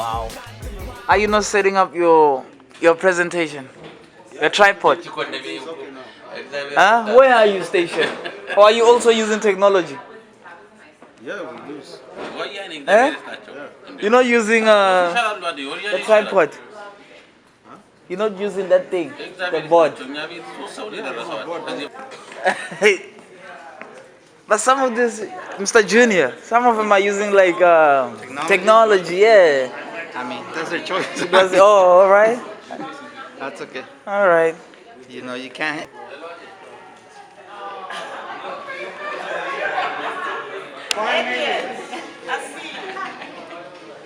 Wow. Are you not setting up your presentation? Your tripod? Huh? Where are you stationed? Or are you also using technology? Yeah, we use. Eh? You're not using a tripod? You're not using that thing, the board. But some of this, Mr. Junior, some of them are using like technology, yeah. I mean, that's their choice. Because, oh, all right. That's okay. All right. You know, you can't.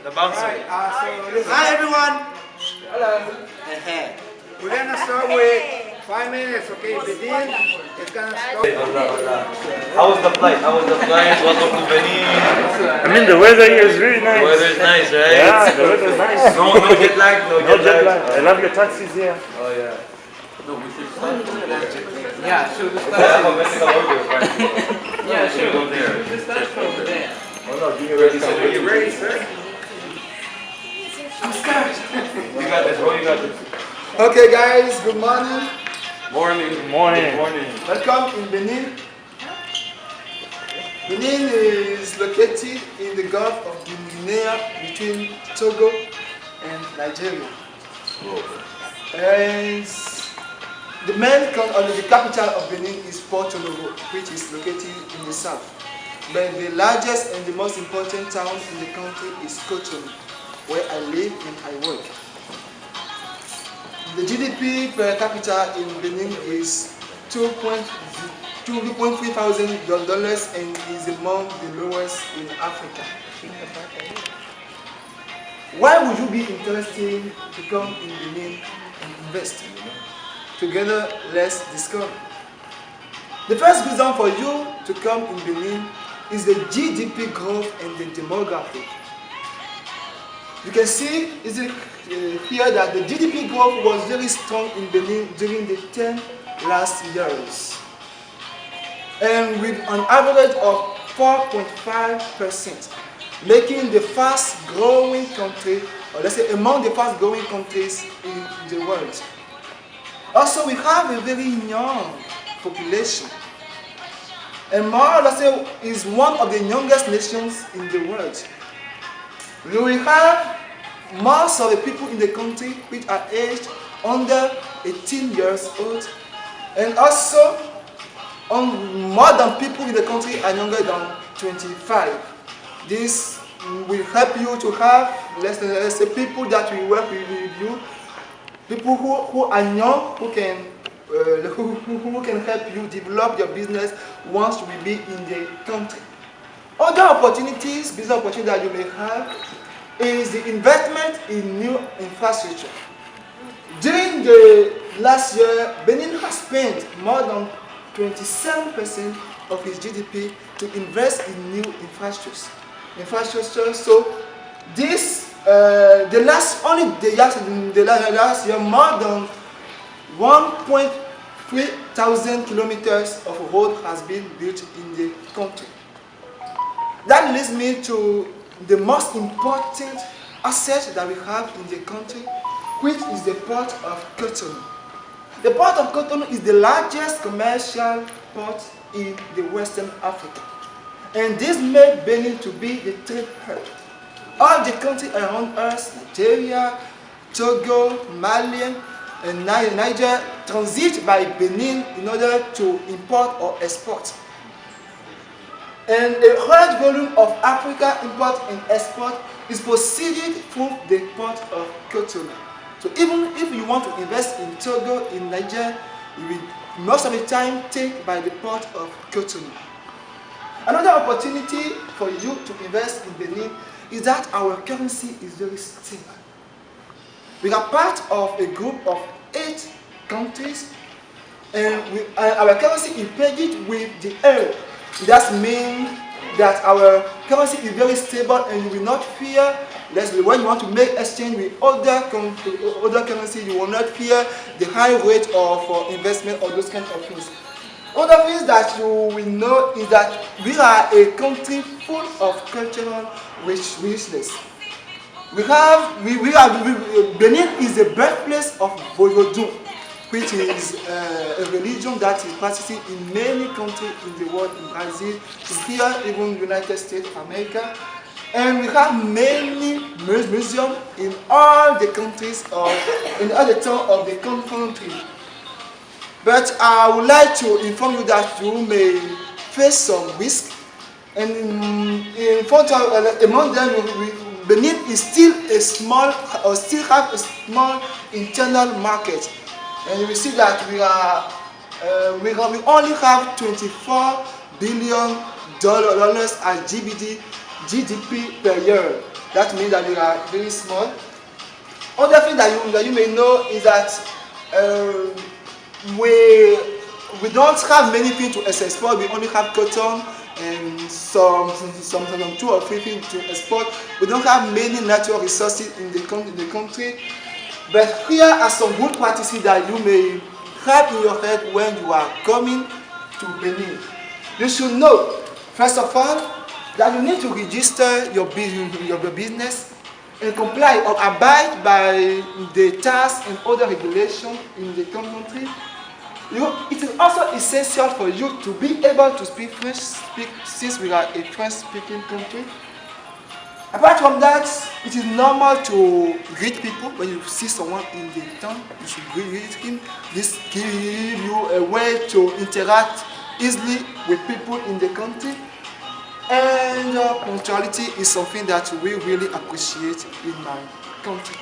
The bouncer. Hi everyone. Hello. We're gonna start with 5 minutes, okay? Benin is gonna start. How was the flight? Welcome to Benin. I mean, the weather here is really nice. The weather is nice, right? Yeah, the weather is nice. No jet lag, no jet lag. I love your taxis here. Oh yeah. Yeah, sure. Yeah, sure. Go there. Oh no, give me ready. Are you ready, sir? I'm scared. You got this, bro. You got this. Okay guys, good morning. Morning. Welcome in Benin. Benin is located in the Gulf of Guinea between Togo and Nigeria. And the capital of Benin is Porto Novo, which is located in the south. But the largest and the most important town in the country is Côte, where I live and I work. The GDP per capita in Benin is $2.3 thousand and is among the lowest in Africa. Why would you be interested to come in Benin and invest? Together, let's discover. The first reason for you to come in Benin is the GDP growth and the demography. You can see here that the GDP growth was very strong in Benin during the 10 last years. And with an average of 4.5%, making the fast growing country, or let's say among the fast growing countries in the world. Also, we have a very young population. And Mali, let's say, is one of the youngest nations in the world. We have most of the people in the country which are aged under 18 years old, and also more than people in the country are younger than 25. This will help you to have, let's say, people that will work with you, people who are young, who can help you develop your business once you will be in the country. Other opportunities, business opportunities that you may have is the investment in new infrastructure. During the last year, Benin has spent more than 27% of its GDP to invest in new infrastructure. So this, the last year, more than 1.3 thousand kilometers of road has been built in the country. That leads me to the most important asset that we have in the country, which is the port of Côte. The port of Côte is the largest commercial port in the Western Africa. And this made Benin to be the trade hub. All the countries around us, Nigeria, Togo, Mali, and Niger, transit by Benin in order to import or export. And a large volume of Africa import and export is proceeded through the port of Côte. So even if you want to invest in Togo, in Niger, you will most of the time take by the port of Côte. Another opportunity for you to invest in Benin is that our currency is very stable. We are part of a group of 8 countries, and our currency is pegged with the euro. That means that our currency is very stable, and you will not fear, when you want to make exchange with other currency, you will not fear the high rate of investment or those kind of things. Other things that you will know is that we are a country full of cultural richness. Benin is the birthplace of Vodou, which is a religion that is practiced in many countries in the world, in Brazil, here, even United States of America. And we have many museums in all the countries in all the towns of the country. But I would like to inform you that you may face some risk. And in front of among them, Benin is still a small, or still have a small internal market. And you will see that we only have $24 billion as GDP per year. That means that we are very small. Other thing that you may know is that we don't have many things to export. We only have cotton and some 2 or 3 things to export. We don't have many natural resources in the country. But here are some good practices that you may have in your head when you are coming to Benin. You should know, first of all, that you need to register your business and comply or abide by the tax and other regulations in the country. It is also essential for you to be able to speak French, since we are a French-speaking country. Apart from that, it is normal to greet people. When you see someone in the town, you should greet him. This gives you a way to interact easily with people in the country. And punctuality is something that we really appreciate in my country.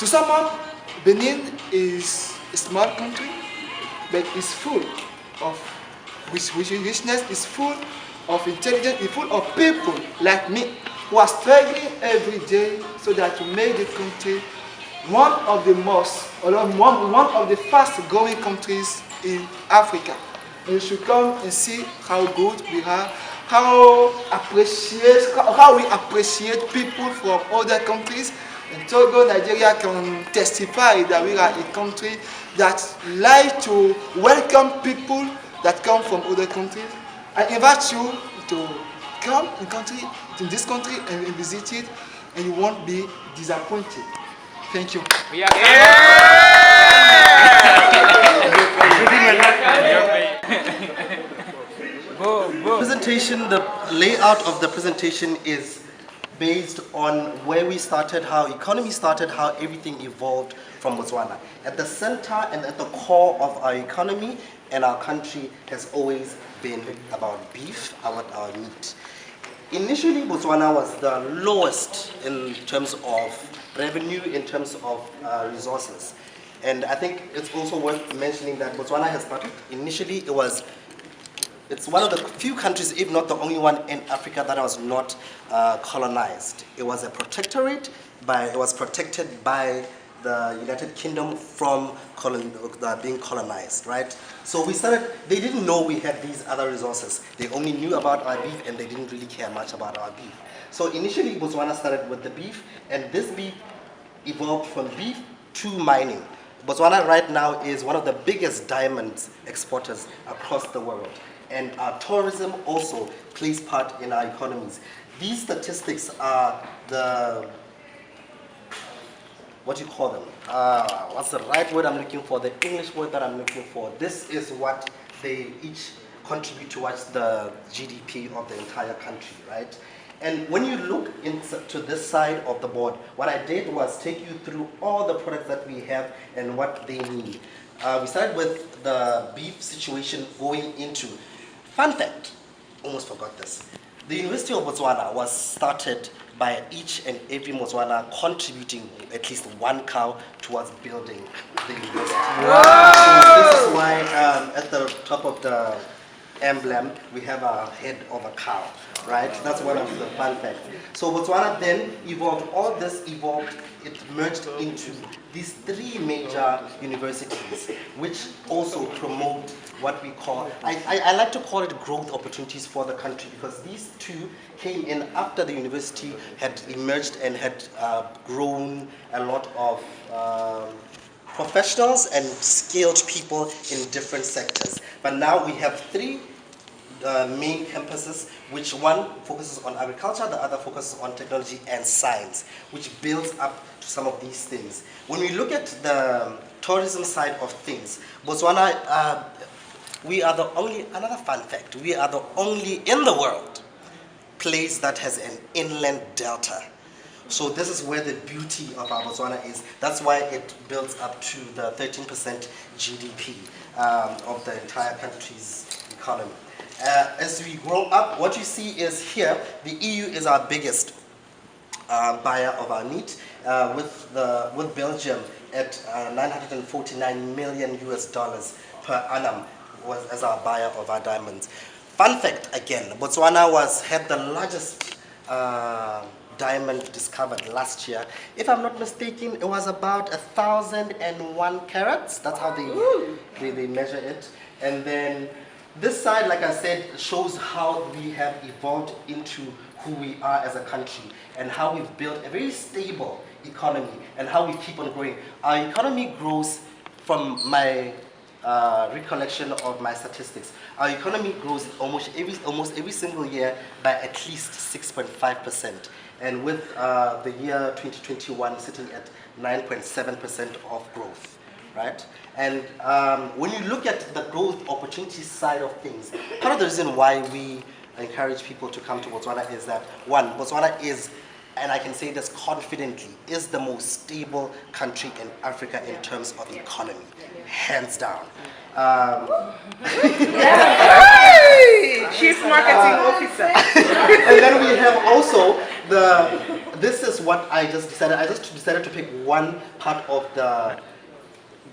To sum up, Benin is a small country, but it's full of richness, is full of intelligence, is full of people like me who are struggling every day so that to make the country one of the fast growing countries in Africa. And you should come and see how good we are, how we appreciate people from other countries. And Togo, Nigeria can testify that we are a country that like to welcome people that come from other countries. I invite you to come in this country and visit it, and you won't be disappointed. Thank you. Presentation, the layout of the presentation is based on where we started, how economy started, how everything evolved from Botswana. At the center and at the core of our economy and our country has always been about beef, about our meat. Initially, Botswana was the lowest in terms of revenue, in terms of resources. And I think it's also worth mentioning that Botswana has started. Initially, it's one of the few countries, if not the only one in Africa that was not colonized. It was a protectorate, it was protected by the United Kingdom from being colonized, right? So they didn't know we had these other resources. They only knew about our beef and they didn't really care much about our beef. So initially Botswana started with the beef, and this beef evolved from beef to mining. Botswana right now is one of the biggest diamond exporters across the world. And our tourism also plays part in our economies. These statistics are what do you call them? What's the right word I'm looking for? The English word that I'm looking for. This is what they each contribute towards the GDP of the entire country, right? And when you look into this side of the board, what I did was take you through all the products that we have and what they need. We started with the beef situation going into. Fun fact, almost forgot this. The University of Botswana was started by each and every Botswana contributing at least one cow towards building the university. Wow. So this is why at the top of the emblem we have a head of a cow, right? That's one of the fun facts. So Botswana then evolved, all this evolved, it merged into these 3 major universities, which also promote what we call, I like to call it growth opportunities for the country, because these 2 came in after the university had emerged and had grown a lot of professionals and skilled people in different sectors. But now we have 3 main campuses, which one focuses on agriculture, the other focuses on technology and science, which builds up to some of these things. When we look at the tourism side of things, Botswana, we are the only, another fun fact, we are the only in the world place that has an inland delta. So this is where the beauty of our Botswana is. That's why it builds up to the 13% GDP of the entire country's economy. As we grow up, what you see is here, the EU is our biggest buyer of our meat, with Belgium at 949 million US dollars per annum as our buyer of our diamonds. Fun fact again, Botswana had the largest diamond discovered last year. If I'm not mistaken, it was about 1,001 carats. That's how they measure it. And then this side, like I said, shows how we have evolved into who we are as a country and how we've built a very stable economy and how we keep on growing. Our economy grows, from my recollection of my statistics, our economy grows almost every single year by at least 6.5%. And with the year 2021 sitting at 9.7% of growth, right? And when you look at the growth opportunities side of things, part of the reason why we encourage people to come to Botswana is that, one, Botswana is, and I can say this confidently, is the most stable country in Africa in terms of economy, hands down. Chief Marketing Officer. And then we have also this is what I just decided to pick one part of the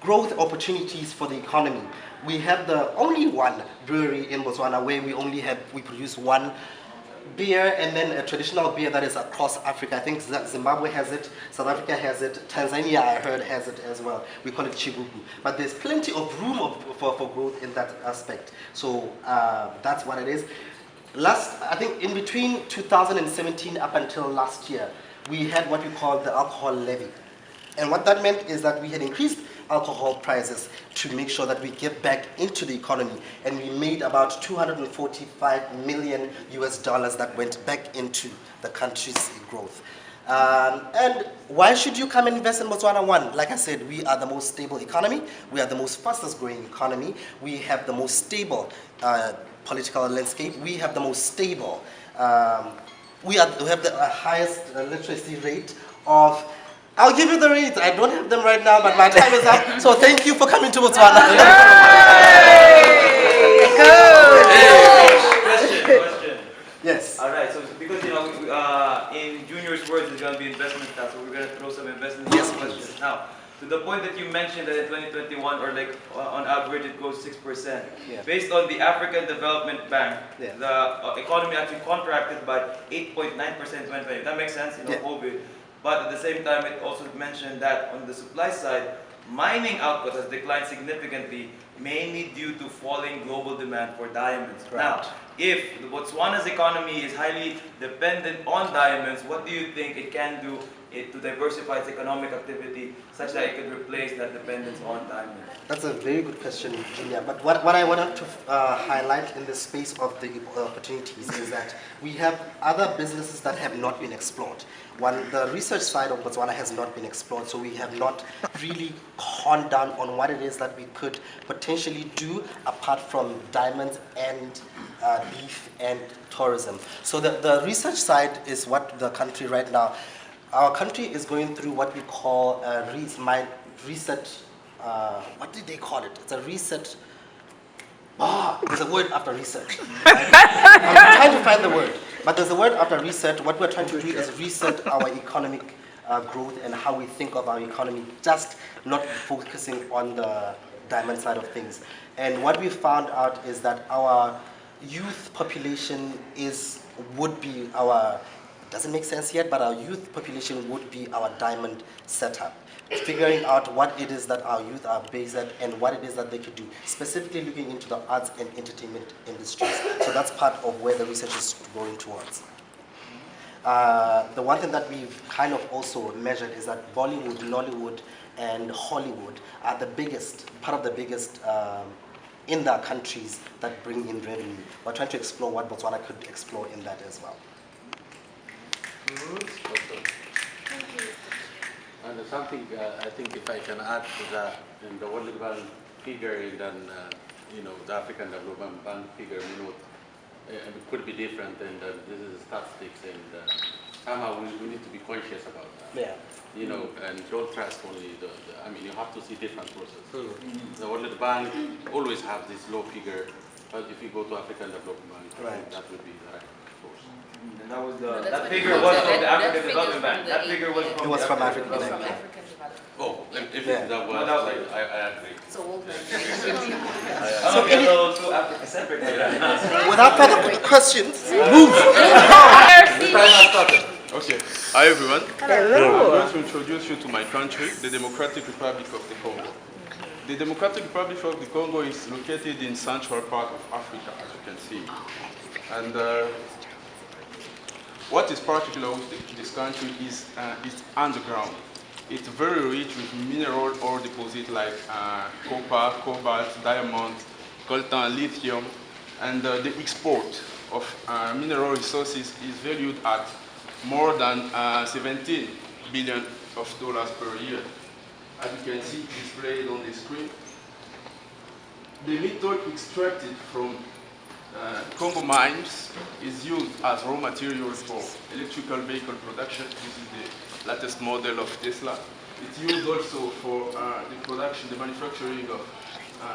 growth opportunities for the economy. We have the only one brewery in Botswana where we produce one beer, and then a traditional beer that is across Africa. I think Zimbabwe has it, South Africa has it, Tanzania I heard has it as well. We call it Chigugu. But there's plenty of room for growth in that aspect. So that's what it is. I think in between 2017 up until last year, we had what we call the alcohol levy. And what that meant is that we had increased alcohol prices to make sure that we get back into the economy. And we made about 245 million US dollars that went back into the country's growth. And why should you come and invest in Botswana? One, like I said, we are the most stable economy. We are the most fastest growing economy. We have the most stable political landscape. We have the most stable, we have the highest literacy rate of, I'll give you the rates. I don't have them right now, but my time is up. So thank you for coming to Botswana. Question. Yes. All right. So because in Junior's words, there's going to be investment stuff, so we're going to throw some investment questions now. To the point that you mentioned that in 2021, or like on average, it goes 6%. Yeah. Based on the African Development Bank, the economy actually contracted by 8.9% in 2020. That makes sense, COVID. But at the same time, it also mentioned that on the supply side, mining output has declined significantly, mainly due to falling global demand for diamonds. Right. Now, if the Botswana's economy is highly dependent on diamonds, what do you think it can do to diversify its economic activity such that it could replace that dependence on diamonds? That's a very good question, Junior. But what I wanted to highlight in the space of the opportunities is that we have other businesses that have not been explored. One, the research side of Botswana has not been explored, so we have not really honed down on what it is that we could potentially do apart from diamonds and beef and tourism. So the research side is what the country right now, our country is going through what we call a research, what did they call it? It's a research. There's a word after research. I'm trying to find the word, but there's a word after research. What we're trying to do is reset our economic growth and how we think of our economy, just not focusing on the diamond side of things. And what we found out is that our youth population would be our, doesn't make sense yet, but our youth population would be our diamond setup. Figuring out what it is that our youth are based at and what it is that they could do, specifically looking into the arts and entertainment industries. So that's part of where the research is going towards. The one thing that we've kind of also measured is that Bollywood, Nollywood, and Hollywood are the biggest, part of the biggest in their countries that bring in revenue. We're trying to explore what Botswana could explore in that as well. And something I think if I can add to that, in the World Bank figure and then the African Development Bank figure, it could be different, and this is statistics, and somehow we need to be conscious about that. Yeah. And don't trust only you have to see different processes. The World Bank always have this low figure, but if you go to African Development Bank, that would be the right source. And that was that figure was from the African Development Bank. That figure was from It was from African Development Bank. Bank. Oh, if that was, I agree. So World Bank. I'm going to go to Africa separate. Without further questions, move. Okay. Hi everyone. Hello. I'm going to introduce you to my country, the Democratic Republic of the Congo. The Democratic Republic of the Congo is located in central part of Africa, as you can see. And what is particular with this country is it's underground. It's very rich with mineral ore deposits like copper, cobalt, diamond, coltan, lithium, and the export of mineral resources is valued at more than $17 billion per year. As you can see displayed on the screen, the metal extracted from Congo mines is used as raw materials for electrical vehicle production. This is the latest model of Tesla. It's used also for the production, the manufacturing of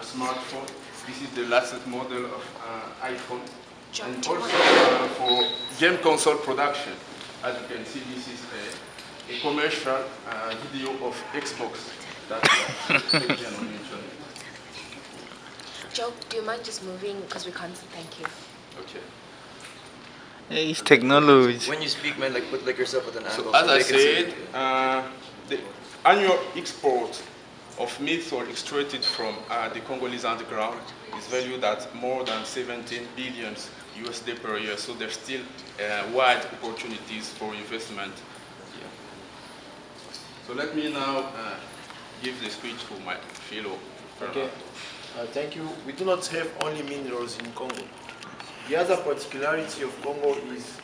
smartphones. This is the latest model of iPhone. And also for game console production. As you can see, this is a commercial video of Xbox that mentioned. Joe, do you mind just moving because we can't see? Thank you. Okay. Hey, it's technology. When you speak, man, put yourself at an angle. So as I said, the annual export of metal extracted from the Congolese underground is valued at more than 17 billion USD per year. So there's still wide opportunities for investment here. So let me now give the speech to my fellow Fernando. Okay. Thank you. We do not have only minerals in Congo. The other particularity of Congo is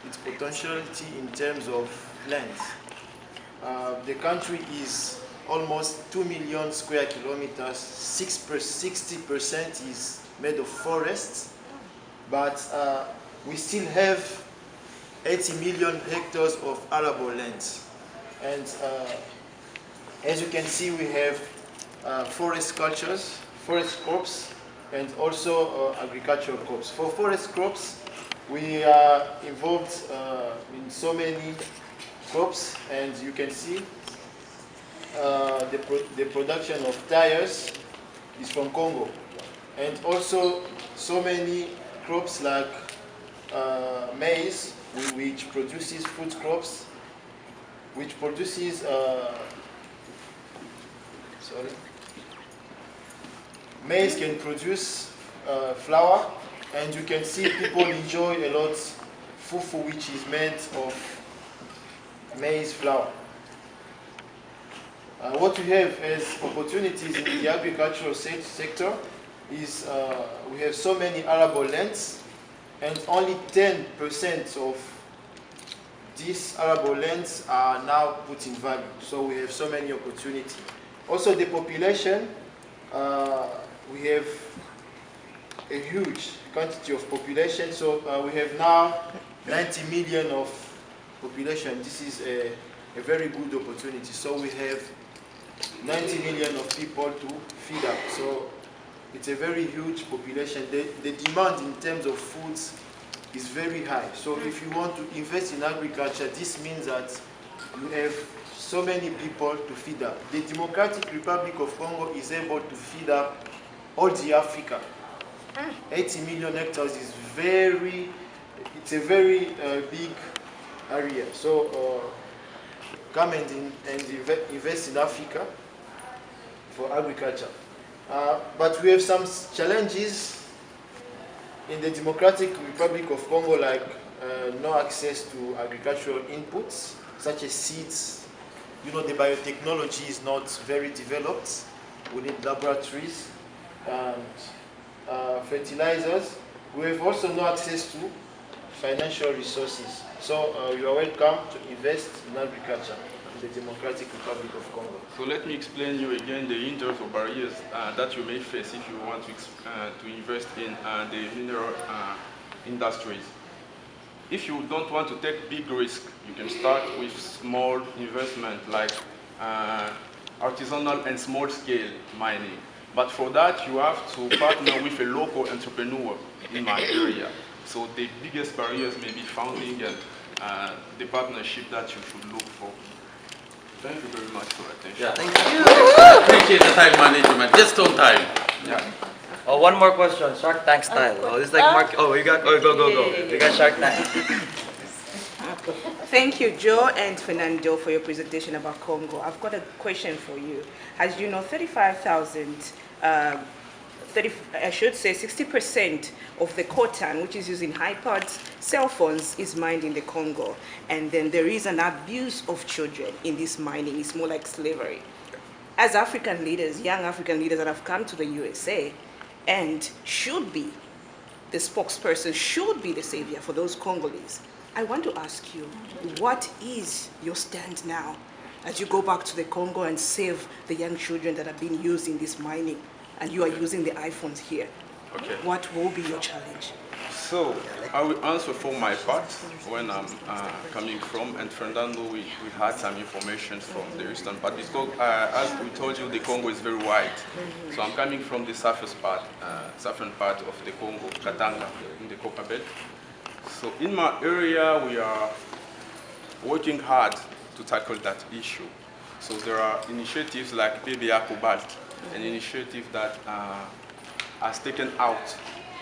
its potentiality in terms of lands. The country is almost 2 million square kilometers, 60% is made of forests, but we still have 80 million hectares of arable lands. And as you can see, we have forest cultures, forest crops, and also agricultural crops. For forest crops, we are involved in so many crops, and you can see the production of tires is from Congo. And also so many crops like maize, which produces food crops, which produces maize can produce flour, and you can see people enjoy a lot fufu, which is made of maize flour. What we have as opportunities in the agricultural sector is we have so many arable lands, and only 10% of these arable lands are now put in value. So we have so many opportunities. Also the population, we have a huge quantity of population. So we have now 90 million of population. This is a very good opportunity. So we have 90 million of people to feed up. So it's a very huge population. The demand in terms of foods is very high. So if you want to invest in agriculture, this means that you have so many people to feed up. The Democratic Republic of Congo is able to feed up all the Africa. 80 million hectares is it's a very big area. So come and invest in Africa for agriculture. But we have some challenges in the Democratic Republic of Congo, like no access to agricultural inputs, such as seeds. You know, the biotechnology is not very developed. We need laboratories. And fertilizers. We have also no access to financial resources. So you are welcome to invest in agriculture in the Democratic Republic of Congo. So let me explain you again the hinders or barriers that you may face if you want to invest in the mineral industries. If you don't want to take big risk, you can start with small investment like artisanal and small scale mining. But for that, you have to partner with a local entrepreneur in my area. So the biggest barriers may be funding and the partnership that you should look for. Thank you very much for your attention. Yeah, thank you. Appreciate the time management. Just on time. Yeah. Oh, one more question, Shark Tank style. Oh, this is like Mark. Oh, you got. Oh, go. You got Shark Tank. Thank you, Joe and Fernando, for your presentation about Congo. I've got a question for you. As you know, 60% of the coltan, which is used in iPods, cell phones, is mined in the Congo. And then there is an abuse of children in this mining. It's more like slavery. As African leaders, young African leaders that have come to the USA and should be the spokesperson, should be the savior for those Congolese, I want to ask you, what is your stand now as you go back to the Congo and save the young children that have been used in this mining, and you are using the iPhones here? Okay. What will be your challenge? So I will answer for my part when I'm coming from, and Fernando, we had some information from the eastern part. Because as we told you, the Congo is very wide. So I'm coming from the southern part of the Congo, Katanga, in the Copper Belt. So in my area, we are working hard to tackle that issue. So there are initiatives like Pewee Cobalt, an initiative that has taken out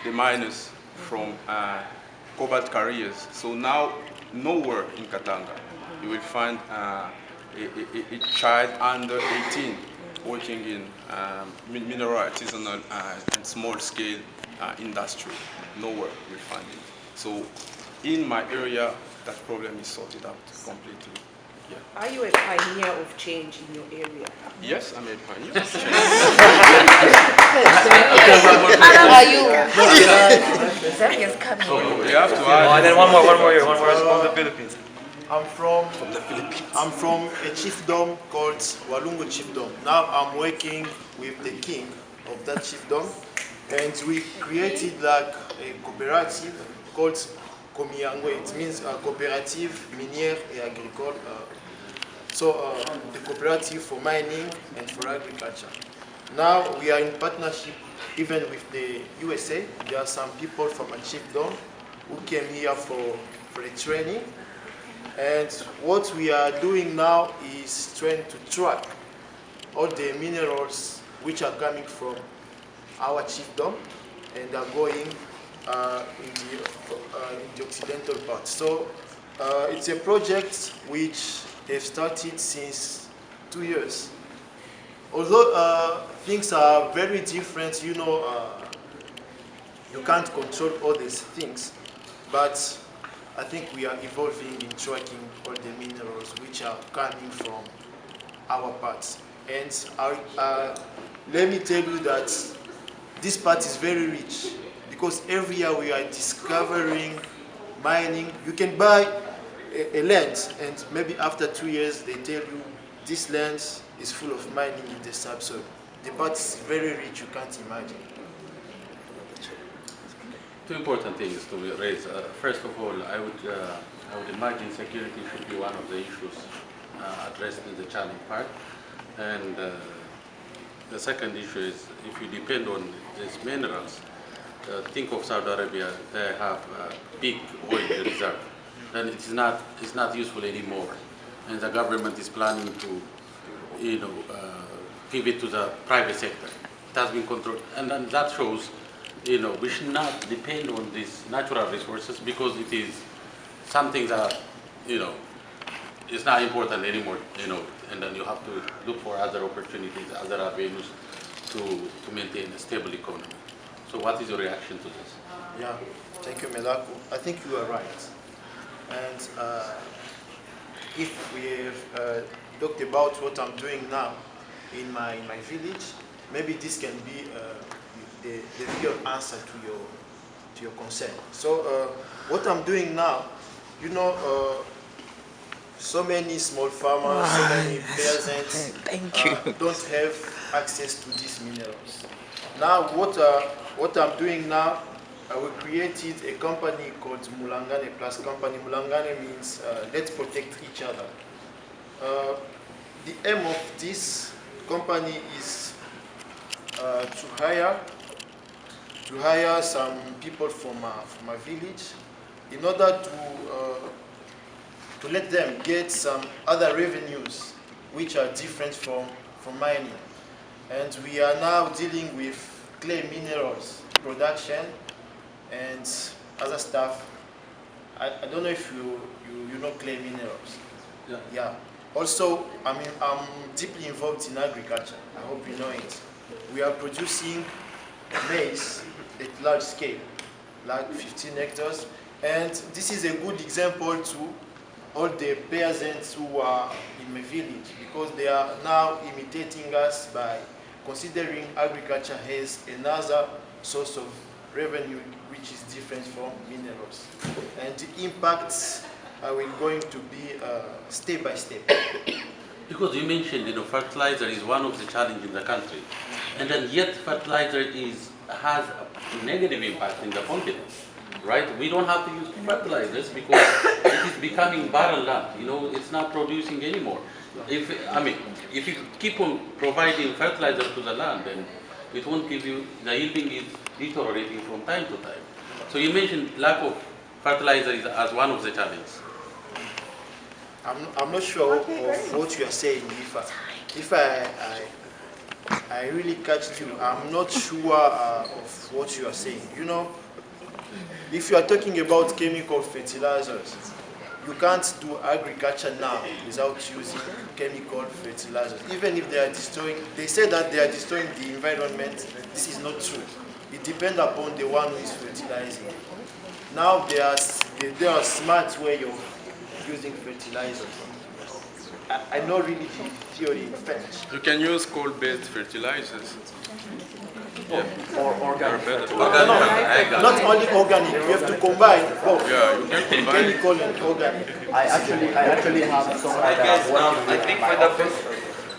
the miners from cobalt carriers. So now, nowhere in Katanga, you will find a child under 18 working in mineral, artisanal, and small-scale industry. Nowhere you will find it. So in my area, that problem is sorted out completely. Yeah. Are you a pioneer of change in your area? Yes, I'm a pioneer. Are you? Zambia's coming. So you have to add. Oh, and then one more here. One more from the Philippines. I'm from the Philippines. I'm from a chiefdom called Walungu Chiefdom. Now I'm working with the king of that chiefdom, and we created like a cooperative called Komiangwe. It means coopérative minière et agricole. The cooperative for mining and for agriculture. Now we are in partnership even with the USA. There are some people from a chiefdom who came here for the training. And what we are doing now is trying to track all the minerals which are coming from our chiefdom and are going in the occidental part. So it's a project which has started since 2 years. Although things are very different, you know, you can't control all these things, but I think we are evolving in tracking all the minerals which are coming from our parts. And let me tell you that this part is very rich, because every year we are discovering mining. You can buy a land, and maybe after 2 years they tell you this land is full of mining in the subsoil. The part is very rich, you can't imagine. Two important things to raise. First of all, I would imagine security should be one of the issues addressed in the challenge part. And the second issue is, if you depend on these minerals, think of Saudi Arabia, they have big oil reserve, and it's not useful anymore. And the government is planning to, pivot to the private sector. It has been controlled, and then that shows, we should not depend on these natural resources, because it is something that, it's not important anymore, and then you have to look for other opportunities, other avenues to maintain a stable economy. So what is your reaction to this? Yeah, thank you, Melaku. I think you are right. And if we have talked about what I'm doing now in my village, maybe this can be the real answer to your concern. So what I'm doing now, you know, so many small farmers, so many peasants don't have access to these minerals. Now what I'm doing now, we created a company called Mulangane Plus Company. Mulangane means let's protect each other. The aim of this company is to hire some people from a village in order to let them get some other revenues which are different from mining. And we are now dealing with clay minerals production and other stuff. I don't know if you know clay minerals. Yeah. Also, I'm deeply involved in agriculture. I hope you know it. We are producing maize at large scale, like 15 hectares. And this is a good example to all the peasants who are in my village, because they are now imitating us by considering agriculture as another source of revenue which is different from minerals. And the impacts are going to be step by step. Because you mentioned, fertilizer is one of the challenges in the country, and then yet fertilizer has a negative impact in the continent, right? We don't have to use fertilizers because it is becoming barren land. It's not producing anymore. If you keep on providing fertilizer to the land, then it won't give you, the yielding is deteriorating from time to time. So you mentioned lack of fertilizer as one of the challenges. I'm not sure of what you are saying. If I really catch you, I'm not sure of what you are saying. If you are talking about chemical fertilizers, you can't do agriculture now without using chemical fertilizers. Even if they say that they are destroying the environment, this is not true. It depends upon the one who is fertilizing. Now there are smart way of using fertilizers. I know really the theory in French. You can use coal-based fertilizers. Or organic. Not only organic, you have to combine both. Yeah, you can combine chemical and organic. I actually have some I think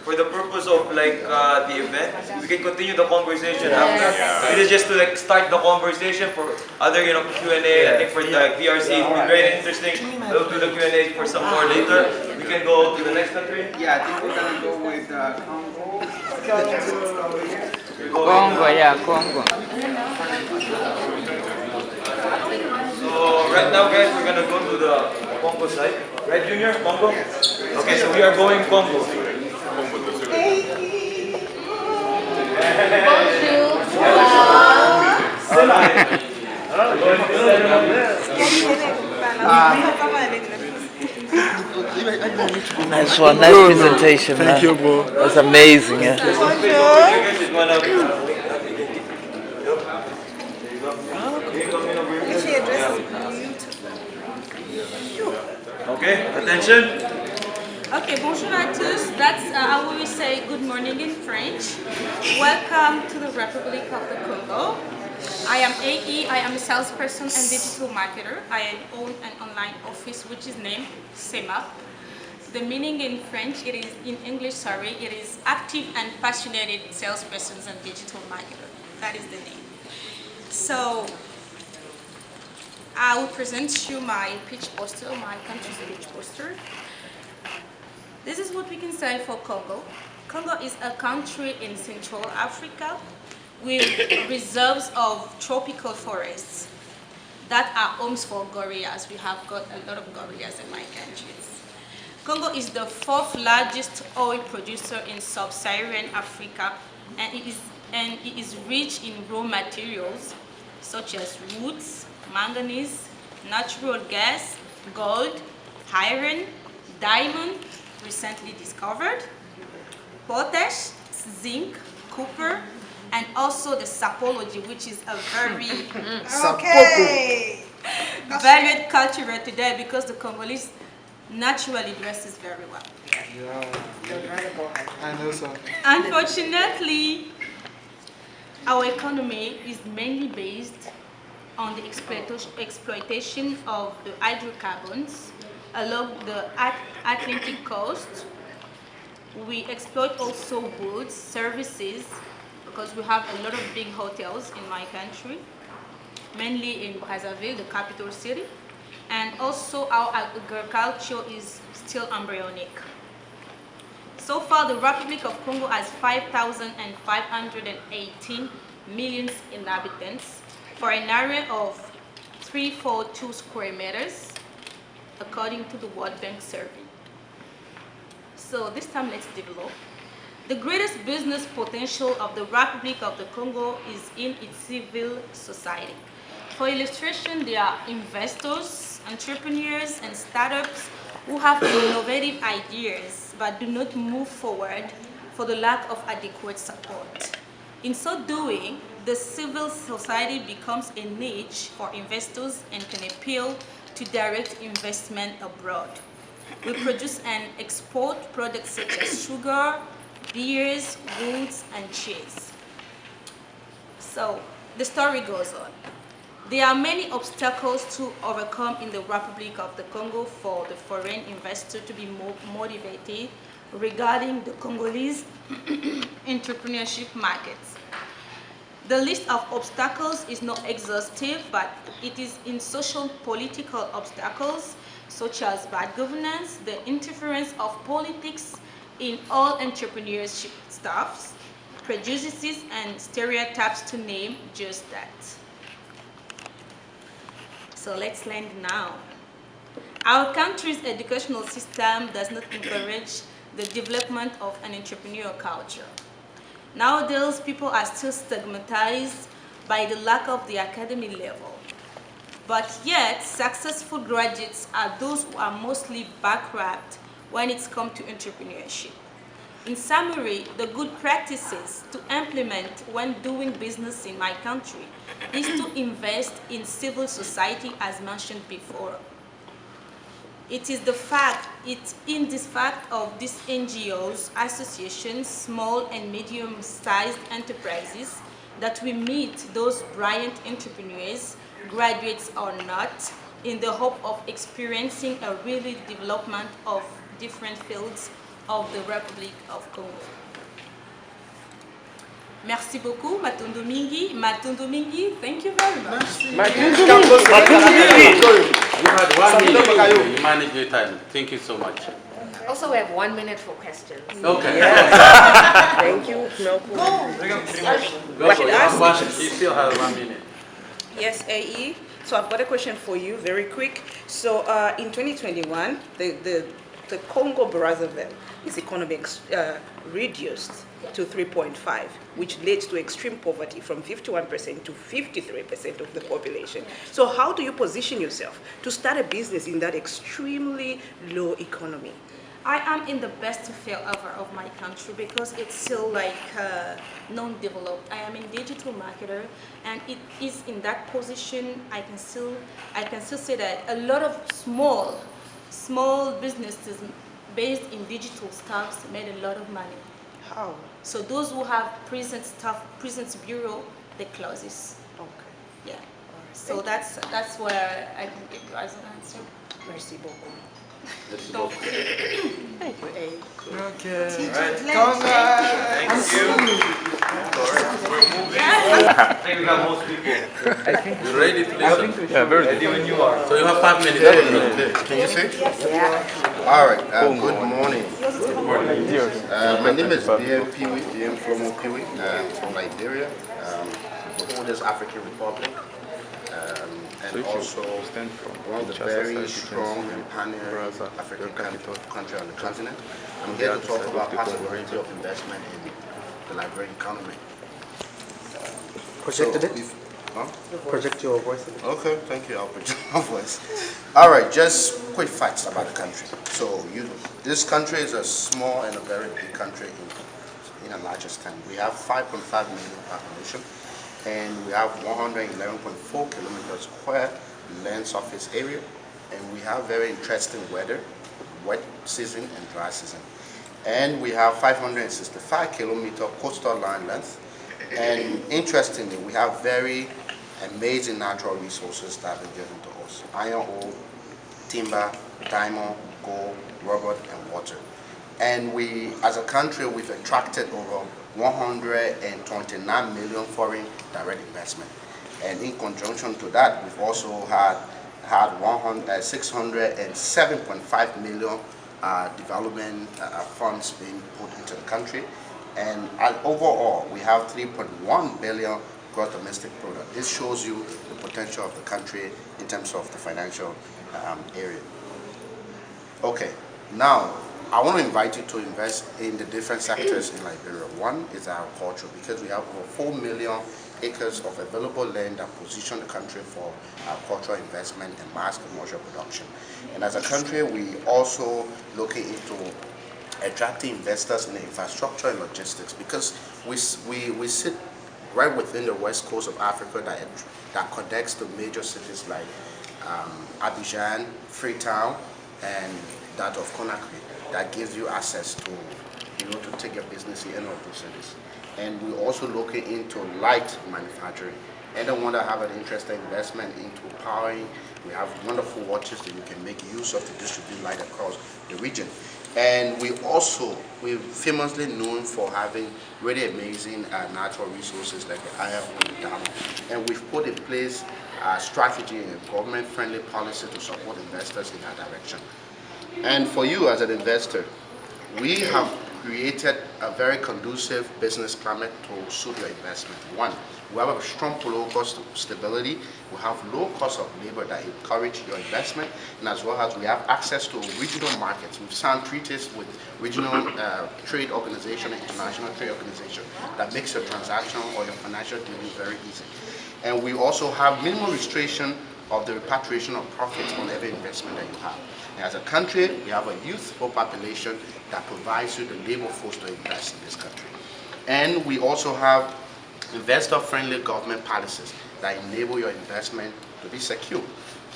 for the purpose of the event, we can continue the conversation after. It is just to start the conversation for other Q&A. I think for the PRC it will be very interesting. We'll do the Q&A for some more later. We can go to the next country. Yeah, I think we're gonna go with Congo. Congo. So right now, guys, we're gonna go to the Congo side. Right, Junior? Congo? Okay, so we are going Congo. Nice one, nice presentation. Thank you, bro. That's amazing. Yeah. Okay, attention. Okay, bonjour à tous. That's I will say good morning in French. Welcome to the Republic of the Congo. I am AE, I am a salesperson and digital marketer. I own an online office which is named SEMA. The meaning in French, it is in English, sorry, it is active and passionate salespersons and digital marketer. That is the name. So I will present you my pitch poster, my country's pitch poster. This is what we can say for Congo. Congo is a country in Central Africa with reserves of tropical forests that are homes for gorillas. We have got a lot of gorillas in my countries. Congo is the 4th largest oil producer in sub-Saharan Africa, and it is rich in raw materials such as woods, manganese, natural gas, gold, iron, diamond, recently discovered, potash, zinc, copper, and also the sapology, which is a very valued culture today because the Congolese naturally dresses very well. I know so. Unfortunately, our economy is mainly based on the exploitation of the hydrocarbons along the Atlantic coast. We exploit also goods, services, because we have a lot of big hotels in my country, mainly in Brazzaville, the capital city, and also our agriculture is still embryonic. So far, the Republic of Congo has 5,518 million inhabitants for an area of 342 square meters, according to the World Bank survey. So this time, let's develop. The greatest business potential of the Republic of the Congo is in its civil society. For illustration, there are investors, entrepreneurs, and startups who have innovative ideas but do not move forward for the lack of adequate support. In so doing, the civil society becomes a niche for investors and can appeal to direct investment abroad. We produce and export products such as sugar, beers, woods, and cheese. So the story goes on. There are many obstacles to overcome in the Republic of the Congo for the foreign investor to be more motivated regarding the Congolese entrepreneurship markets. The list of obstacles is not exhaustive, but it is in social political obstacles such as bad governance, the interference of politics in all entrepreneurship staffs, prejudices and stereotypes, to name just that. So let's land now. Our country's educational system does not encourage the development of an entrepreneurial culture. Nowadays, people are still stigmatized by the lack of the academy level. But yet, successful graduates are those who are mostly bankrupt when it's come to entrepreneurship. In summary, the good practices to implement when doing business in my country is to invest in civil society, as mentioned before. It is in this fact of these NGOs, associations, small and medium-sized enterprises, that we meet those brilliant entrepreneurs, graduates or not, in the hope of experiencing a really development of different fields of the Republic of Congo. Merci beaucoup, Matundu Mingi. Matundu Mingi, thank you very much. You had 1 minute. You managed your time. Thank you so much. Also, we have 1 minute for questions. Okay. Thank you. No problem. Go for it. You still have 1 minute. Yes, AE. So I've got a question for you, very quick. So in 2021, the Congo Brazzaville, its economy reduced to 3.5, which led to extreme poverty from 51% to 53% of the population. So how do you position yourself to start a business in that extremely low economy? I am in the best field ever of my country because it's still like non-developed. I am a digital marketer, and it is in that position I can still say that a lot of small businesses based in digital stuffs made a lot of money. How? So those who have presence bureau, they closes. Okay. Yeah. So that's where I can give you as an answer. Merci beaucoup. Donc, thank you, A. Okay. Right. Congrats. Thank you. I think we got most people. You ready to listen? Yeah, very good. Ready when you are. So you have 5 minutes. Can you see? Yeah. All right. Good morning. My name is Beyan Pewee, Beyan Flomo Pewee, from Liberia, the oldest African republic, and also one of the very strong and pioneering African country on the continent. I'm here to talk about possibility of investment in the Liberian economy. Projected it? Project your voice. Okay, thank you. I'll project my voice. All right, just quick facts about the country. So, this country is a small and a very big country in a large extent. We have 5.5 million population, and we have 111.4 kilometers square land surface area, and we have very interesting weather, wet season and dry season. And we have 565 kilometer coastal line length, And interestingly, we have very amazing natural resources that have been given to us. Iron ore, timber, diamond, gold, rubber, and water. And we, as a country, we've attracted over 129 million foreign direct investment. And in conjunction to that, we've also had 607.5 million development funds being put into the country. And overall, we have 3.1 billion gross domestic product. This shows you the potential of the country in terms of the financial area. Okay, now I want to invite you to invest in the different sectors in Liberia. One is agriculture, because we have over 4 million acres of available land that position the country for agricultural investment and mass commercial production. And as a country, we also looking into attracting investors in the infrastructure and logistics, because we sit right within the west coast of Africa that connects to major cities like Abidjan, Freetown, and that of Conakry, that gives you access to, to take your business in any of those cities. And we're also looking into light manufacturing. Anyone that have an interest in investment into powering, we have wonderful watches that you can make use of to distribute light across the region. And we're famously known for having really amazing natural resources like the iron ore and diamond. And we've put in place a strategy and government-friendly policy to support investors in that direction. And for you as an investor, we have created a very conducive business climate to suit your investment. One, we have a strong political stability. We have low cost of labor that encourage your investment, and as well as we have access to regional markets. We've signed treaties with regional trade organization and international trade organization that makes your transaction or your financial dealing very easy. And we also have minimal restriction of the repatriation of profits on every investment that you have. And as a country, we have a youthful population that provides you the labor force to invest in this country. And we also have investor-friendly government policies that enable your investment to be secure.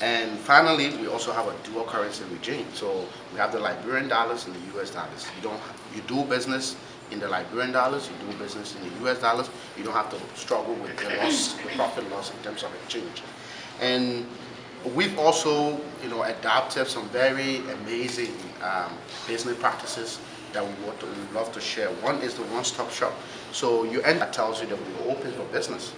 And finally, we also have a dual currency regime. So we have the Liberian dollars and the US dollars. You do business in the Liberian dollars, you do business in the US dollars. You don't have to struggle with the profit loss in terms of exchange. And we've also, adopted some very amazing business practices that we would love to share. One is the one-stop shop. So that tells you that we're open for business.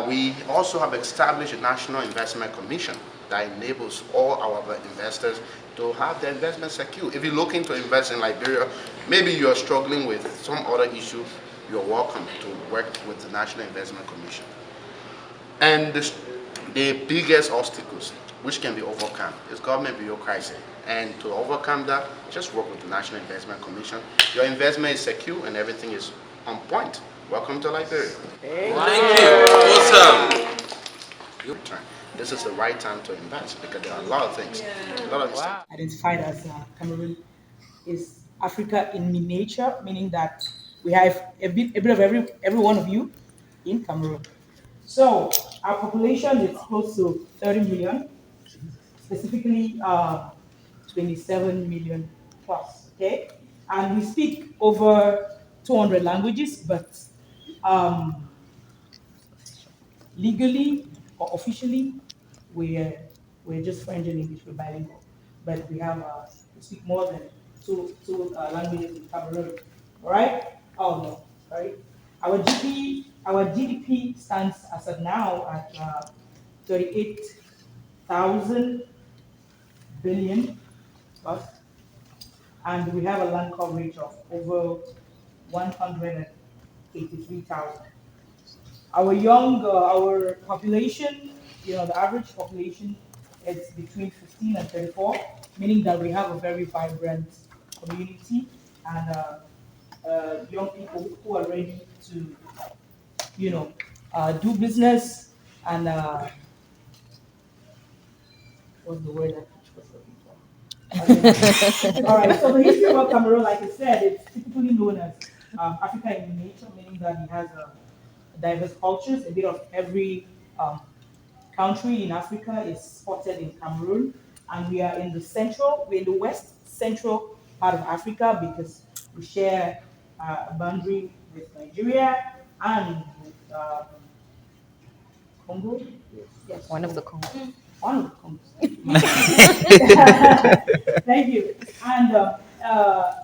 We also have established a National Investment Commission that enables all our investors to have their investment secure. If you're looking to invest in Liberia, maybe you're struggling with some other issue, you're welcome to work with the National Investment Commission. And the biggest obstacles which can be overcome is government bureaucracy. And to overcome that, just work with the National Investment Commission. Your investment is secure and everything is on point. Welcome to Liberia. Thank you. Awesome. This is the right time to invest because there are a lot of things. A lot of Identified as Cameroon is Africa in miniature, meaning that we have a bit of every one of you in Cameroon. So our population is close to 30 million, specifically 27 million plus, okay? And we speak over 200 languages, but legally or officially, we're just French and English, we're bilingual. But we have, we speak more than two languages in Cameroon, all right? Oh no, sorry. Our GDP stands as of now at 38,000 billion plus, and we have a land coverage of over 183,000. Our population, the average population is between 15 and 34, meaning that we have a very vibrant community and young people who are ready to, do business and what's the word that I was looking for? All right, so the history of Cameroon, like I said, it's typically known as Africa in miniature, meaning that it has diverse cultures. A bit of every country in Africa is spotted in Cameroon, and we're in the west central part of Africa because we share a boundary with Nigeria and Congo. Yes. One of the Congo. One of the Congos. Thank you. And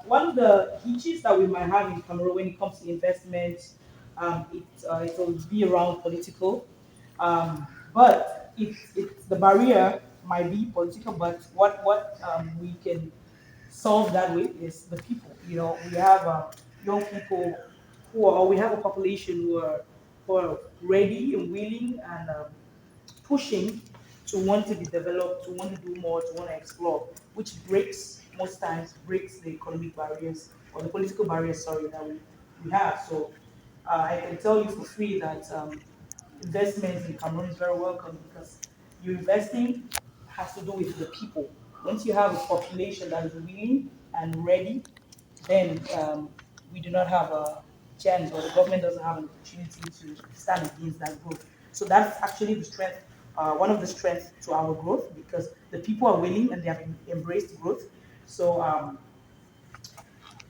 one of the hitches that we might have in Cameroon when it comes to investment, it will be around political. But it's the barrier might be political, but what we can solve that way is the people. You know, we have young people or we have a population who are ready and willing and pushing to want to be developed, to want to do more, to want to explore, which most times breaks the economic barriers or the political barriers, sorry, that we have. So I can tell you for free that investment in Cameroon is very welcome because your investing has to do with the people. Once you have a population that is willing and ready, then we do not have a chance, or the government doesn't have an opportunity to stand against that growth. So that's actually the strength, one of the strengths to our growth, because the people are willing and they have embraced growth. So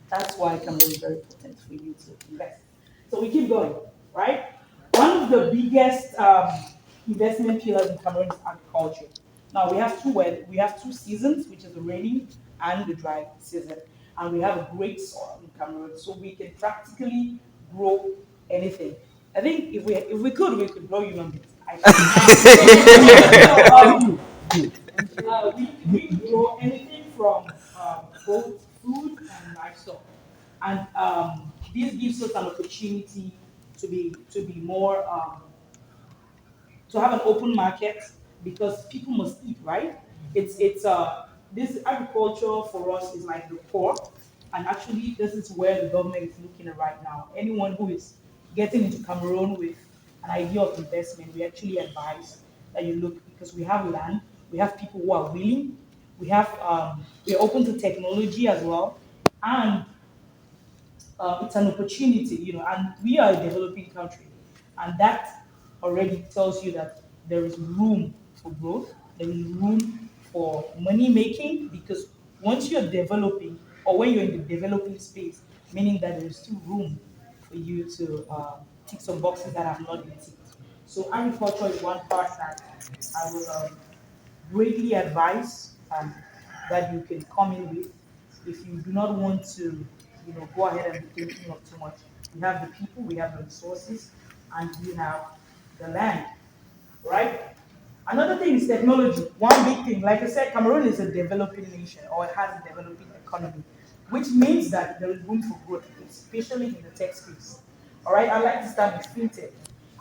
that's why Cameroon is very important for you to invest. So we keep going, right? One of the biggest investment pillars in Cameroon is agriculture. Now we have two seasons, which is the rainy and the dry season, and we have a great soil in Cameroon, so we can practically grow anything. I think if we could, we could grow human beings. We grow anything from both food and livestock, and this gives us an opportunity to be more to have an open market because people must eat, right? It's this agriculture for us is like the core, and actually this is where the government is looking at right now. Anyone who is getting into Cameroon with an idea of investment, we actually advise that you look because we have land, we have people who are willing, we're open to technology as well, and it's an opportunity, and we are a developing country, and that already tells you that there is room for growth, there is room for money making, because once you're developing, or when you're in the developing space, meaning that there's still room for you to tick some boxes that have not been ticked. So agriculture is one part that I would greatly advise that you can come in with if you do not want to, go ahead and be thinking of too much. We have the people, we have the resources, and we have the land, right? Another thing is technology. One big thing, like I said, Cameroon is a developing nation, or it has a developing economy, which means that there is room for growth, especially in the tech space. All right, I'd like to start with fintech.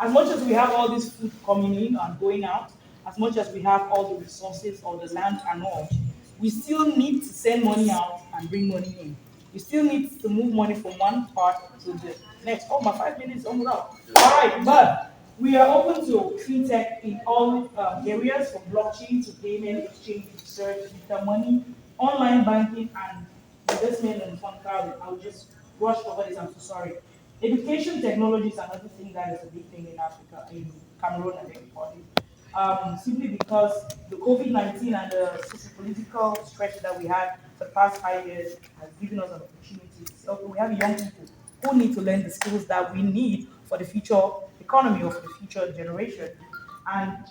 As much as we have all this food coming in and going out, as much as we have all the resources or the land and all, we still need to send money out and bring money in. We still need to move money from one part to the next. Oh, my 5 minutes almost out. All right, but we are open to fintech in all areas, from blockchain to payment, exchange, research, digital money, online banking, and investment and fund crowding. I'll just rush over this. I'm so sorry. Education technology is another thing that is a big thing in Africa, in Cameroon and everybody. Simply because the COVID-19 and the socio-political stretch that we had for the past 5 years has given us an opportunity. So we have young people who need to learn the skills that we need for the future economy or for the future generation. And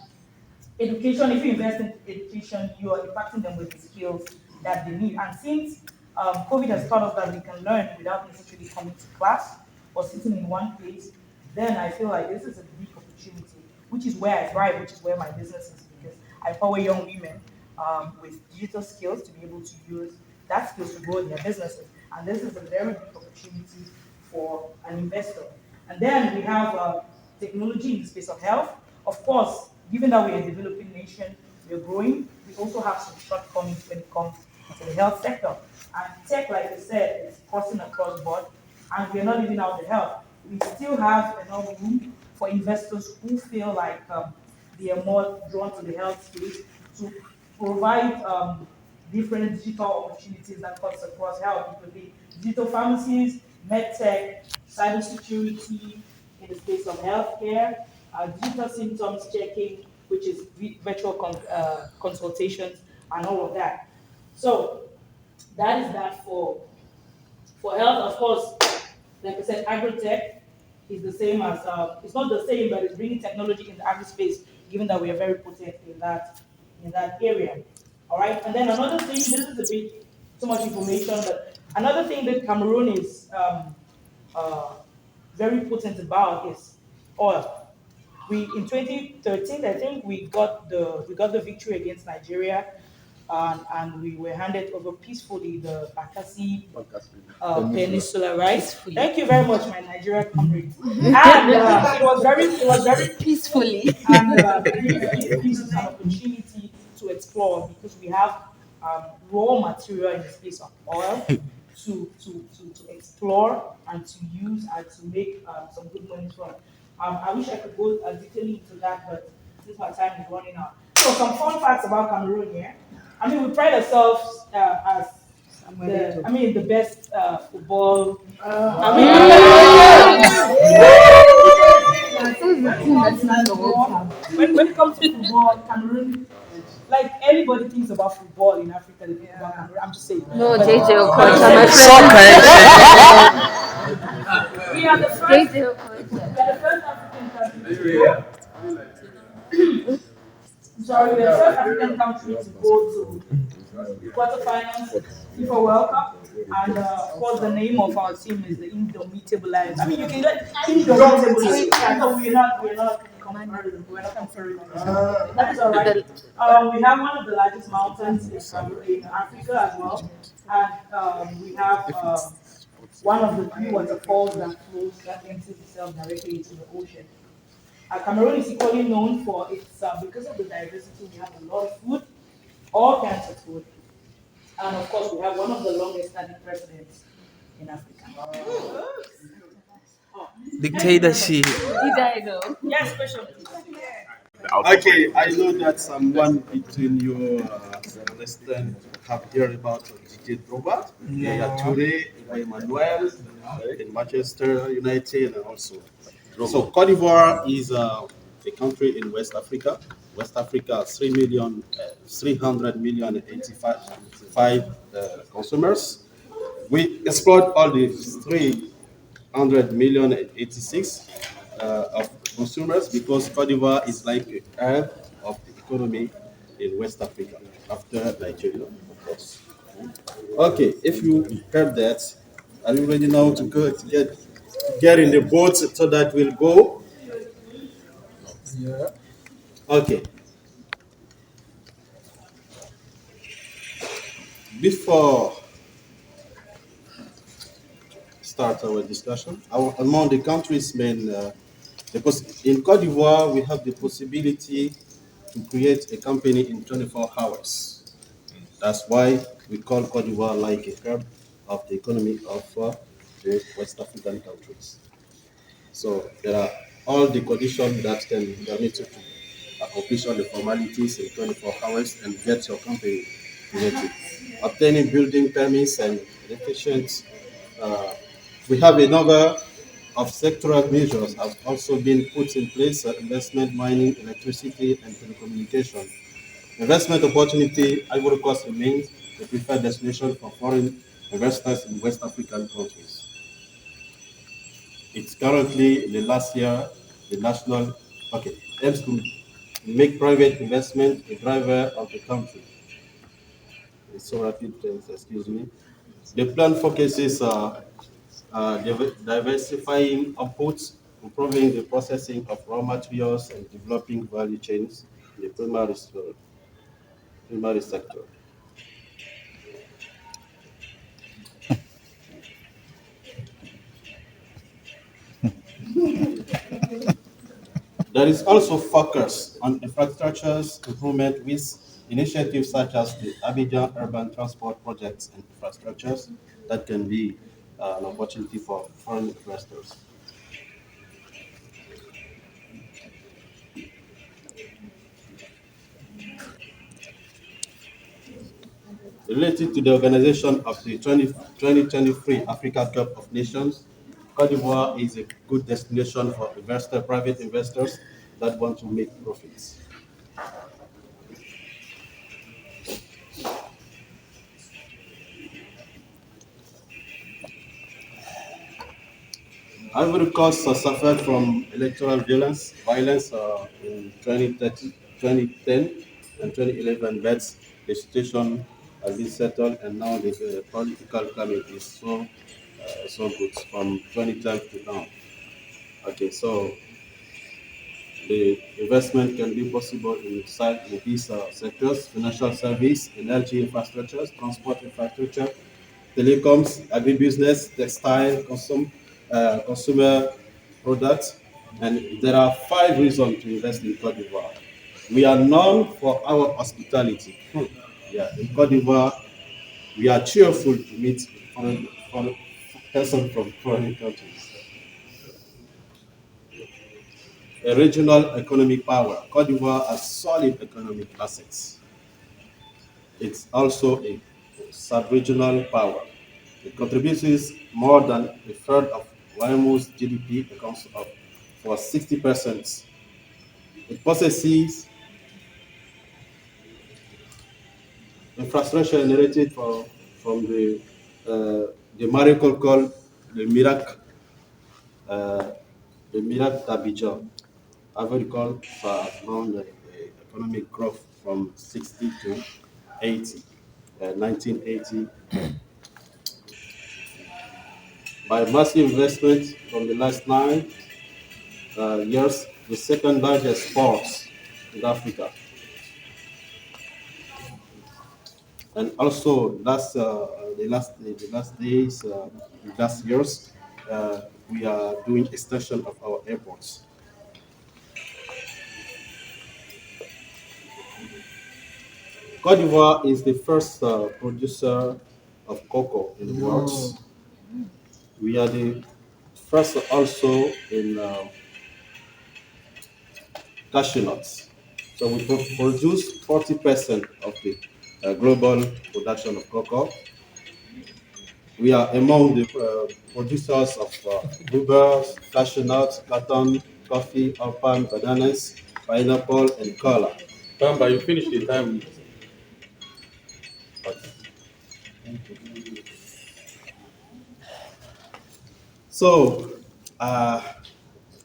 education, if you invest in education, you are impacting them with the skills that they need. And since COVID has taught us that we can learn without necessarily coming to class or sitting in one place, then I feel like this is a big opportunity, which is where I thrive, which is where my business is, because I empower young women with digital skills to be able to use that skills to grow their businesses. And this is a very big opportunity for an investor. And then we have technology in the space of health. Of course, given that we're a developing nation, we're growing, we also have some shortcomings when it comes to the health sector. And tech, like I said, is crossing across board, and we're not leaving out the health. We still have enough room for investors who feel like they are more drawn to the health space to provide different digital opportunities that cuts across health. It could be digital pharmacies, medtech, cybersecurity in the space of healthcare, digital symptoms checking, which is virtual consultations and all of that. So that is that for health. Of course, like I said, agrotech is the same as, it's not the same, but it's bringing technology in the agri-space, given that we are very potent in that area. All right, and then another thing, this is a bit too much information, but another thing that Cameroon is very potent about is oil. We in 2013, I think we got the victory against Nigeria, and we were handed over peacefully the Bakassi Peninsula, right? Thank you very much, my Nigerian comrades. And it was very peacefully, and it gives us an opportunity to explore because we have raw material in the space of oil to explore and to use and to make some good money from. I wish I could go detailing into that, but since my time is running out. So some fun facts about Cameroon here. I mean, we pride ourselves as the best football. When it comes to football, Cameroon, like anybody thinks about football in Africa, they think about Cameroon. I'm just saying. No, But- JJ but- We are the first. We are the first African country to go. Sorry, we are the first African country to go to quarterfinals, FIFA World Cup, and of course the name of our team is the Indomitable Lions. I mean, you can get Indomitable. No, we're not comparing. That is all right. We have one of the largest mountains in Africa as well, and we have one of the three waterfalls that empties itself directly into the ocean. Cameroon is equally known for its, because of the diversity, we have a lot of food, all kinds of food. And of course, we have one of the longest standing presidents in Africa. Dictatorship. Yes, question. Okay, I know that someone between you understand have heard about DJ Drogba, Yeah. Toure, Emmanuel, in Manchester United, and also. So Cote d'Ivoire is a country in West Africa. West Africa, 300 million 85 consumers. We exploit all the 300 million 86 of consumers because Cote d'Ivoire is like a head of the economy in West Africa after Nigeria, of course. Okay, if you heard that, are you ready now to go to get in the boat so that we'll go? Yeah. Okay. Before start our discussion, among the countries main, in Cote d'Ivoire we have the possibility to create a company in 24 hours. That's why we call Cote d'Ivoire like a hub of the economy of the West African countries. So there are all the conditions that can permit you to accomplish all the formalities in 24 hours and get your company created. Obtaining building permits and efficient. We have a number of sectoral measures have also been put in place: investment, mining, electricity, and telecommunication. Investment opportunity, Ivory Coast remains the preferred destination for foreign investors in West African countries. It's currently in the last year, the national aims to make private investment a driver of the country. It's so rapid, excuse me. The plan focuses diversifying outputs, improving the processing of raw materials, and developing value chains in the primary sector. There is also focus on infrastructures improvement with initiatives such as the Abidjan Urban Transport Projects and infrastructures that can be an opportunity for foreign investors. Related to the organization of the 2023 Africa Cup of Nations, Cote d'Ivoire is a good destination for private investors that want to make profits. Ivory Coast suffered from electoral violence in 2010 and 2011, but the situation has been settled, and now the political climate is so good from 2012 to now. Okay, so the investment can be possible in these sectors: financial service, energy infrastructure, transport infrastructure, telecoms, agribusiness, textile, consumer products. And there are 5 reasons to invest in Cote d'Ivoire. We are known for our hospitality. Yeah, in Cote d'Ivoire, we are cheerful to meet foreign persons from foreign countries. A regional economic power. Cote d'Ivoire has solid economic assets. It's also a sub-regional power. It contributes more than a third of YMO's GDP, accounts for 60%. It possesses infrastructure generated from the miracle called the miracle d'Abidjan. Agricole has grown the economic growth from 60 to 80, 1980, by massive investment from the last 9 years, the second largest port in Africa. And also, the last years, we are doing extension of our airports. Côte d'Ivoire is the first producer of cocoa in the world. We are the first also in cashew nuts. So we produce 40% of the global production of cocoa. We are among the producers of blueberries, cashew nuts, cotton, coffee, palm, bananas, pineapple, and cola. Bamba, you finished the time. So, I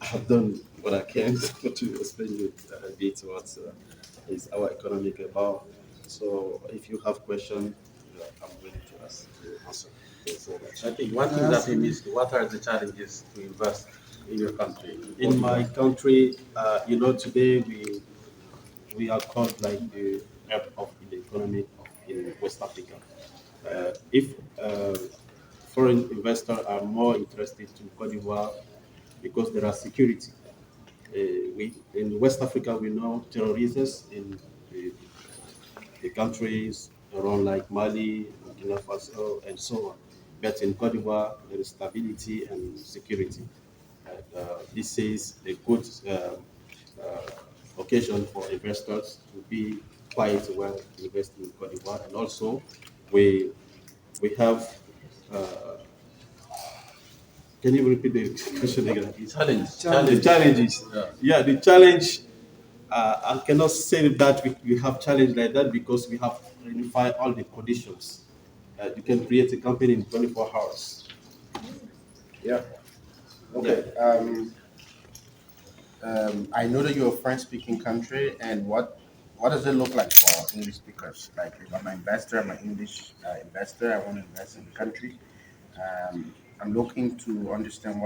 have done what I can to explain you a bit what is our economic about. So, if you have questions, I'm ready to answer. I think one thing that we missed, what are the challenges to invest in your country? In my country, today we are called like the hub of the economy in West Africa. If foreign investors are more interested to Cote d'Ivoire because there are security. We in West Africa we know terrorists in the countries around like Mali, Burkina Faso, and so on. But in Cote d'Ivoire there is stability and security. This is a good occasion for investors to be quite well invested in Cote d'Ivoire, and also we have. Can you repeat the question again? The challenges. Yeah, the challenge. I cannot say that we have challenge like that because we have identified all the conditions. You can create a company in 24 hours. Yeah. Okay. I know that you're a French-speaking country, and what does it look like for English speakers? Like, if I'm an investor, I'm an English investor, I want to invest in the country. I'm looking to understand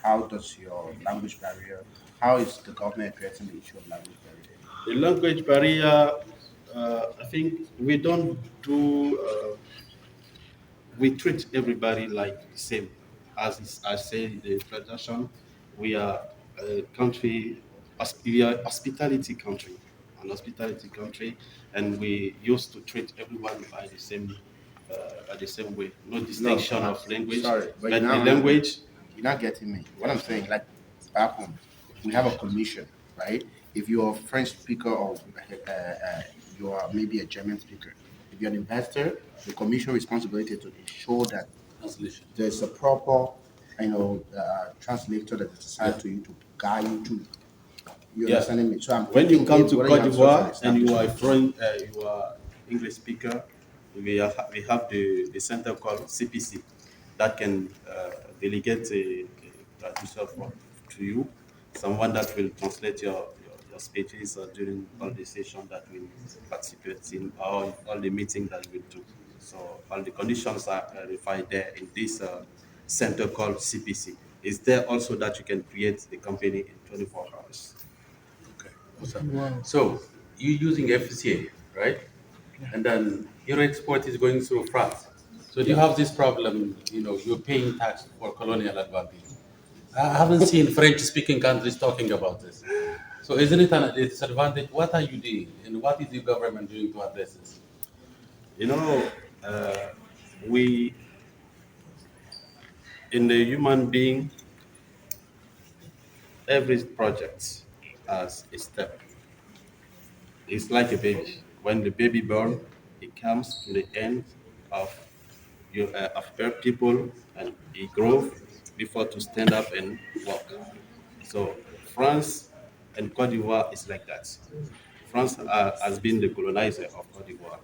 how does your language barrier, how is the government addressing the issue of language barrier? The language barrier, I think we don't do. We treat everybody like the same. As I say in the introduction, we are a country, we are a hospitality country, and we used to treat everyone by the same way. No distinction of language. Sorry, but the language. You're not getting me. What I'm saying, like back home, we have a commission, right? If you're a French speaker or you are maybe a German speaker, if you're an investor, the commission responsibility to ensure that there's a proper, translator that is assigned to you to guide you to. You understanding me? So when you come to Cote d'Ivoire and you are a foreign, you are English speaker, we have the center called CPC that can delegate traducer to you, someone that will translate your speeches during all the session that will participate in all the meetings that we'll do. So all the conditions are clarified there in this center called CPC. Is there also that you can create the company in 24 hours? Okay. Awesome. So you're using FCA, right? And then your export is going through France. So do you have this problem, you're paying tax for colonial advantage? I haven't seen French-speaking countries talking about this. So isn't it a disadvantage? What are you doing, and what is the government doing to address this? We, in the human being, every project has a step. It's like a baby. When the baby born, it comes to the end of people, and he grows before to stand up and walk. So France and Cote d'Ivoire is like that. France has been the colonizer of Cote d'Ivoire.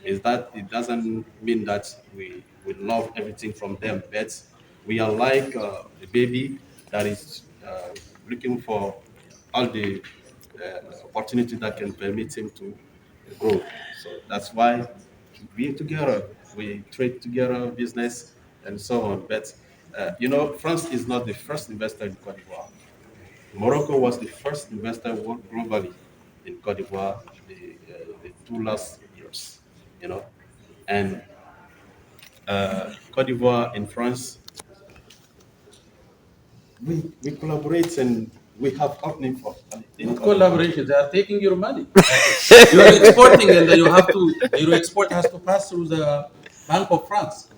Is that it doesn't mean that we love everything from them, but we are like a baby that is looking for all the opportunity that can permit him to grow. So that's why we together, we trade together, business, and so on. But France is not the first investor in Cote d'Ivoire. Morocco was the first investor globally in Cote d'Ivoire the 2 last years, and Cote d'Ivoire and France, we collaborate and we have opening for. In collaboration, they are taking your money. You are exporting, and your export has to pass through the Bank of France.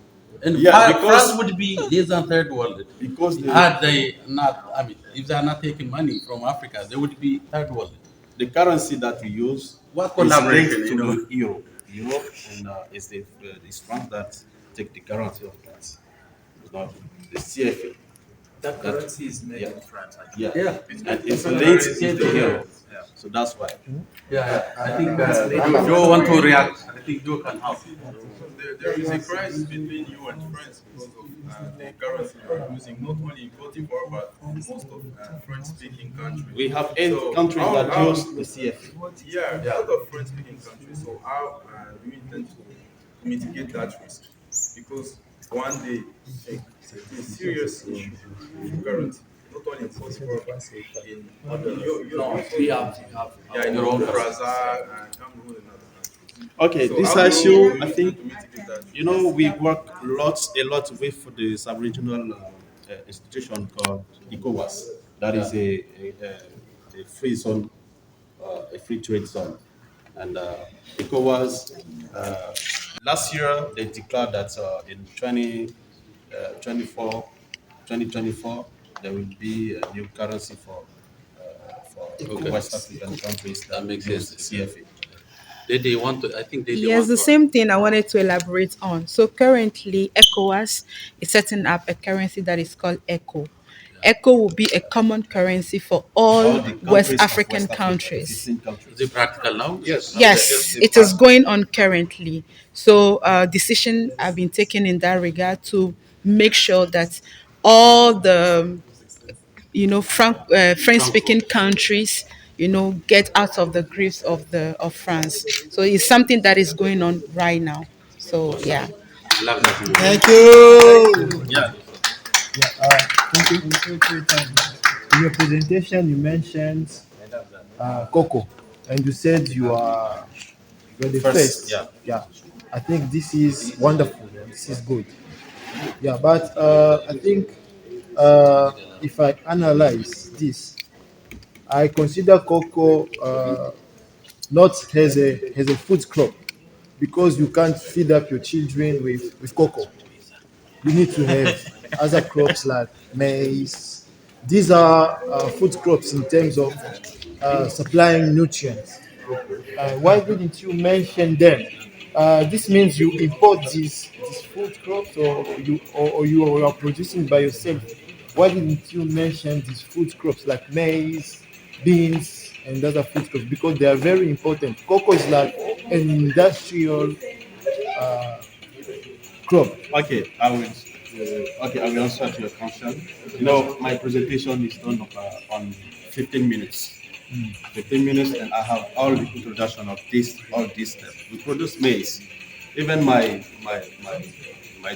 And France would be this and third world. Because had they not, if they are not taking money from Africa, they would be third world. The currency that we use what is collaboration, linked to the euro. And it's France that take the currency of France. It's not the CFA. That currency is made in France. Yeah. And it's linked to the euro. So that's why. I think if you want to react, I think you can help. There is a crisis between you and France because of the currency you are using, not only in Côte d'Ivoire, but most of French-speaking countries. We have 8 countries that use the CFA. Yeah, a lot of French-speaking countries. So how do you intend to mitigate that risk? Because one day, it's a serious issue with currency. Not only in Côte d'Ivoire, but in in your own Brazil and Cameroon and other countries. Okay, So this how issue, do you I think, mitigate that? we work a lot with the sub-regional institution called ECOWAS. That is a free zone, a free trade zone. And ECOWAS, last year, they declared that in 2024, there will be a new currency for West African countries that makes use CFA. They want to, I think they Yes, want the to. same thing I wanted to elaborate on. So currently, ECOWAS is setting up a currency that is called ECO. ECO will be a common currency for all the West countries of African West Africa, countries. 15 countries. Is it practical now? Yes, it is going on currently. So decisions have been taken in that regard to make sure that all the French-speaking countries, get out of the grips of France. So it's something that is going on right now. So yeah. I love that. Thank you. Yeah. Thank you. In your presentation, you mentioned cocoa, and you said you are the first. Yeah. I think this is wonderful. This is good. Yeah, but I think if I analyze this, I consider cocoa not as a food crop because you can't feed up your children with cocoa. You need to have other crops like maize. These are food crops in terms of supplying nutrients. Why didn't you mention them? This means you import these food crops, or you are producing by yourself. Why didn't you mention these food crops like maize, beans, and other food crops? Because they are very important. Cocoa is like an industrial crop. Okay, I will Okay, I will answer to your question. You know, my presentation is done on 15 minutes. 15 minutes, and I have all the introduction of all this stuff. We produce maize. Even my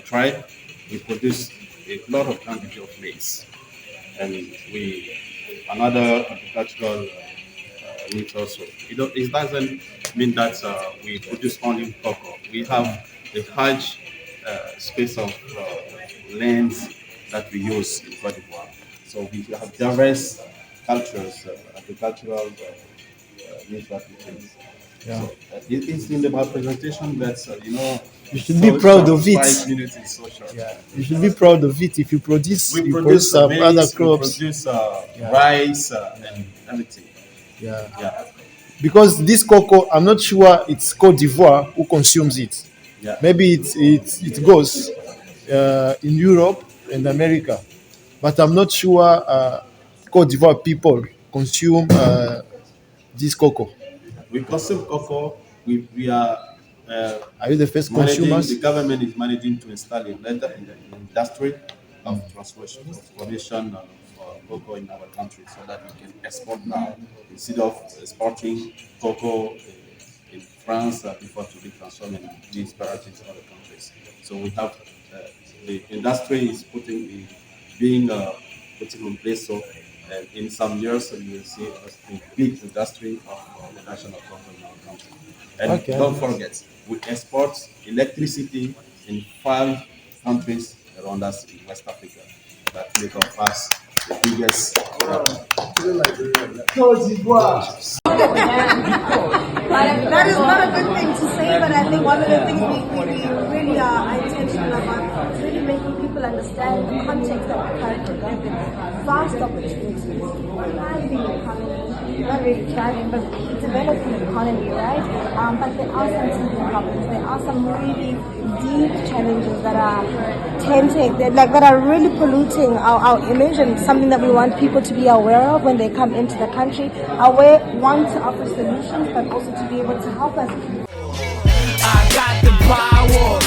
tribe, we produce a lot of quantity of maize, and we another agricultural needs also. It doesn't mean that we produce only cocoa. We have a large space of lands that we use in Côte d'Ivoire. So we have diverse cultures, agricultural needs that we take. Yeah. So, it's in my presentation that you should be proud of it. 5 minutes is so short. Yeah. You should be proud of it. If you produce, We you produce some maize, other crops. we produce rice and everything. Yeah. Because this cocoa, I'm not sure it's Côte d'Ivoire who consumes it. Yeah. Maybe it goes in Europe and America, but I'm not sure Côte d'Ivoire people consume this cocoa. We consume cocoa. We are. Are you the first managing, consumers? the government is managing to install a letter in the industry of transformation of cocoa in our country, so that we can export now instead of exporting cocoa in France before to be transformed in these varieties in other countries. So we have the industry is putting in place. So in some years you will see a big industry of the national cocoa in our country. And don't forget, we export electricity in 5 countries around us in West Africa. That make us the biggest. That is not a good thing to say, but I think one of the things we really are intentional about is really making people understand the context that we're currently live in. Vast opportunities, thriving economy, not really thriving, but developing economy, right? But there are some teething problems. There are some really deep challenges that are tainting, that are really polluting our image, and something that we want people to be aware of when they come into the country. Want to offer solutions, but also to be able to help us. I got the power.